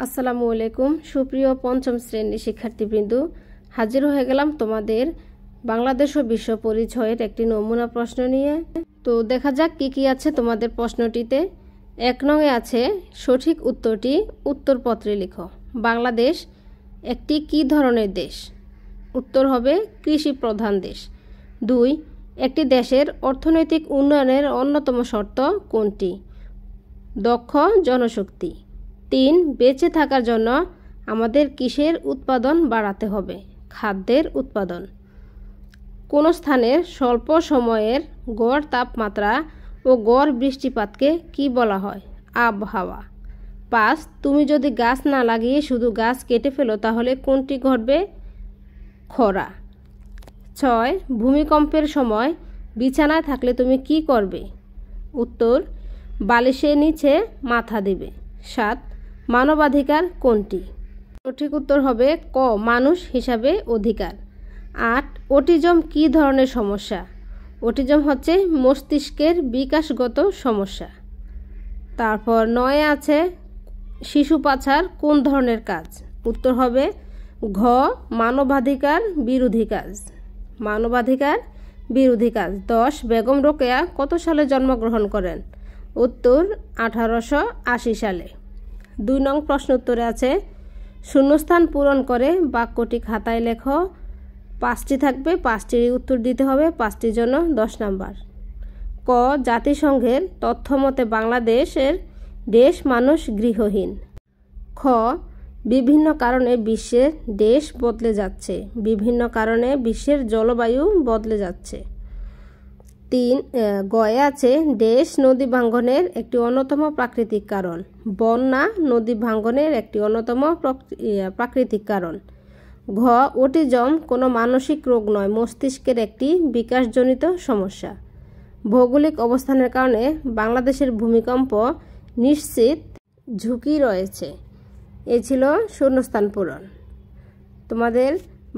আসসালামু আলাইকুম সুপ্রিয় পঞ্চম শ্রেণীর শিক্ষার্থীবৃন্দ, হাজির হয়ে গেলাম তোমাদের বাংলাদেশ ও বিশ্ব পরিচয়ের একটি নমুনা প্রশ্ন নিয়ে। তো দেখা যাক কি কি আছে তোমাদের প্রশ্নটিতে। 1 নংয়ে আছে সঠিক উত্তরটি উত্তরপত্রে লিখো। বাংলাদেশ একটি কি ধরনের দেশ? উত্তর হবে কৃষি প্রধান দেশ। 2, একটি দেশের অর্থনৈতিক উন্নয়নের অন্যতম শর্ত কোনটি? দক্ষ জনশক্তি। 3, বেঁচে থাকার জন্য আমাদের কিসের উৎপাদন বাড়াতে হবে? খাদ্যের উৎপাদন। কোন স্থানের স্বল্প সময়ের গড় তাপমাত্রা ও গড় বৃষ্টিপাতকে কি বলা হয়? আবহাওয়া। 5, তুমি যদি গাছ না লাগিয়ে শুধু গাছ কেটে ফেলো তাহলে কোনটি ঘটবে? খরা। 6, ভূমিকম্পের সময় বিছানায় থাকলে তুমি কি করবে? উত্তর, বালিশের নিচে মাথা দিবে। 7, মানবাধিকার কোনটি? সঠিক উত্তর হবে ক, মানুষ হিসাবে অধিকার। 8, অটিজম কি ধরনের সমস্যা? অটিজম হচ্ছে মস্তিষ্কের বিকাশগত সমস্যা। তারপর 9 আছে শিশু পাচার কোন ধরনের কাজ? উত্তর হবে ঘ, মানবাধিকার বিরোধী কাজ। মানবাধিকার বিরোধী কাজ। 10, বেগম রোকেয়া কত সালে জন্মগ্রহণ করেন? উত্তর 1880 সালে। 2 নং প্রশ্ন উত্তরে আছে শূন্যস্থান পূরণ করে বাক্যটি খাতায় লেখো। 5টি থাকবে, 5টির উত্তর দিতে হবে, 5টির জন্য 10 নাম্বার। ক, জাতিসংঘের তথ্য মতে বাংলাদেশের দেশ মানুষ গৃহহীন। খ, বিভিন্ন কারণে বিশ্বের দেশ বদলে যাচ্ছে। বিভিন্ন কারণে বিশ্বের জলবায়ু বদলে যাচ্ছে। 3, গয়ে আছে দেশ নদী ভাঙ্গনের একটি অন্যতম প্রাকৃতিক কারণ। বন্যা নদী ভাঙ্গনের একটি অন্যতম প্রাকৃতিক কারণ। ঘ, অটিজম কোনো মানসিক রোগ নয়, মস্তিষ্কের একটি বিকাশজনিত সমস্যা। ভৌগোলিক অবস্থানের কারণে বাংলাদেশের ভূমিকম্প নিশ্চিত ঝুঁকি রয়েছে। এ ছিল শূন্যস্থান পূরণ। তোমাদের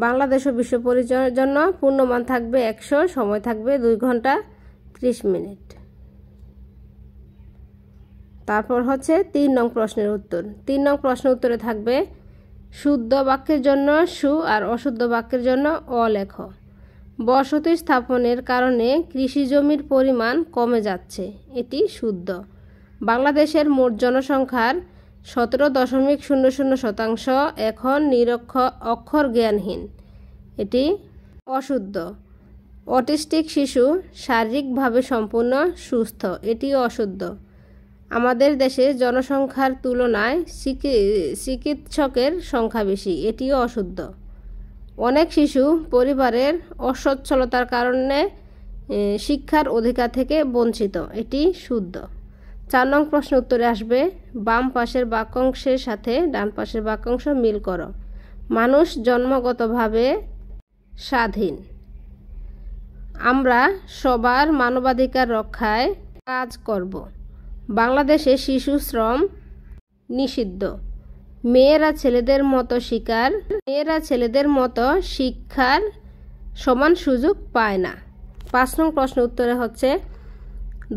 বাংলাদেশ ও বিশ্ব পরিচয়ের জন্য পূর্ণমান থাকবে 100, সময় থাকবে 2 ঘন্টা 30 মিনিট। তারপর হচ্ছে 3 নং প্রশ্নের উত্তর। 3 নং প্রশ্ন উত্তরে থাকবে শুদ্ধ বাক্যের জন্য সু আর অশুদ্ধ বাক্যের জন্য অ লেখো। বসতি স্থাপনের কারণে কৃষি জমির পরিমাণ কমে যাচ্ছে, এটি শুদ্ধ। বাংলাদেশের মোট জনসংখ্যার 17.00% এখন অক্ষর জ্ঞানহীন, এটি অশুদ্ধ। অটিস্টিক শিশু শারীরিকভাবে সম্পূর্ণ সুস্থ, এটি অশুদ্ধ। আমাদের দেশে জনসংখ্যার তুলনায় চিকিৎসকের সংখ্যা বেশি, এটিও অশুদ্ধ। অনেক শিশু পরিবারের অসচ্ছলতার কারণে শিক্ষার অধিকার থেকে বঞ্চিত, এটি শুদ্ধ। 4 নং প্রশ্ন উত্তরে আসবে বাম পাশের বাক্যাংশের সাথে ডান পাশের বাক্যাংশ মিল করো। মানুষ জন্মগতভাবে স্বাধীন। আমরা সবার মানবাধিকার রক্ষায় কাজ করব। বাংলাদেশে শিশু শ্রম নিষিদ্ধ। মেয়েরা ছেলেদের মতো শিক্ষার সমান সুযোগ পায় না। 5 নং প্রশ্ন উত্তরে হচ্ছে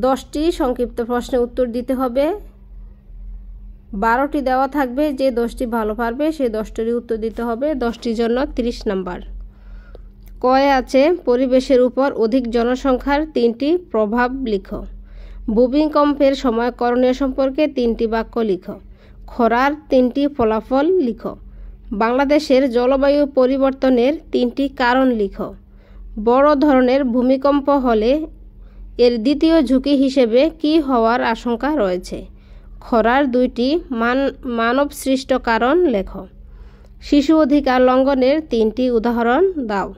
10টি সংক্ষিপ্ত প্রশ্নের উত্তর দিতে হবে। 12টি দেওয়া থাকবে, যে 10টি ভালো পারবে সেই 10টিরই উত্তর দিতে হবে। 10টির জন্য 30 নাম্বার। কয়ে আছে পরিবেশের উপর অধিক জনসংখ্যার 3টি প্রভাব লিখো। ভূমিকম্পের সময় করণীয় সম্পর্কে 3টি বাক্য লিখো। খরার 3টি ফলাফল লিখো। বাংলাদেশের জলবায়ু পরিবর্তনের 3টি কারণ লিখো। বড় ধরনের ভূমিকম্প হলে এর দ্বিতীয় ঝুঁকি হিসেবে কি হওয়ার আশঙ্কা রয়েছে? খরার 2টি মানবসৃষ্ট কারণ লেখো। শিশু অধিকার লঙ্ঘনের 3টি উদাহরণ দাও।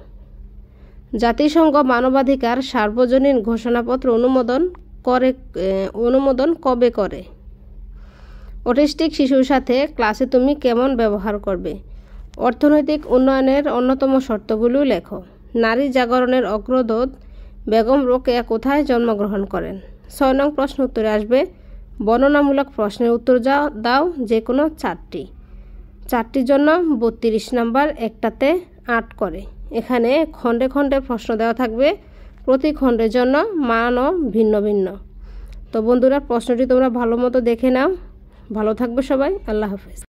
জাতিসংঘ মানবাধিকার সার্বজনীন ঘোষণাপত্র অনুমোদন কবে করে? অটিস্টিক শিশুর সাথে ক্লাসে তুমি কেমন ব্যবহার করবে? অর্থনৈতিক উন্নয়নের অন্যতম শর্তগুলো লেখো। নারী জাগরণের অগ্রদূত বেগম রোকেয়া কোথায় জন্মগ্রহণ করেন? 6 নং প্রশ্ন উত্তরে আসবে বর্ণনামূলক প্রশ্নের উত্তর দাও, যে কোনো 4টি। 4টির জন্য 32 নাম্বার, একটাতে 8 করে। এখানে খণ্ডে খণ্ডে প্রশ্ন দেওয়া থাকবে, প্রতি খণ্ডের জন্য মানও ভিন্ন ভিন্ন। তো বন্ধুরা, প্রশ্নটি তোমরা ভালো মতো দেখে নাও। ভালো থাকবে সবাই। আল্লাহ হাফেজ।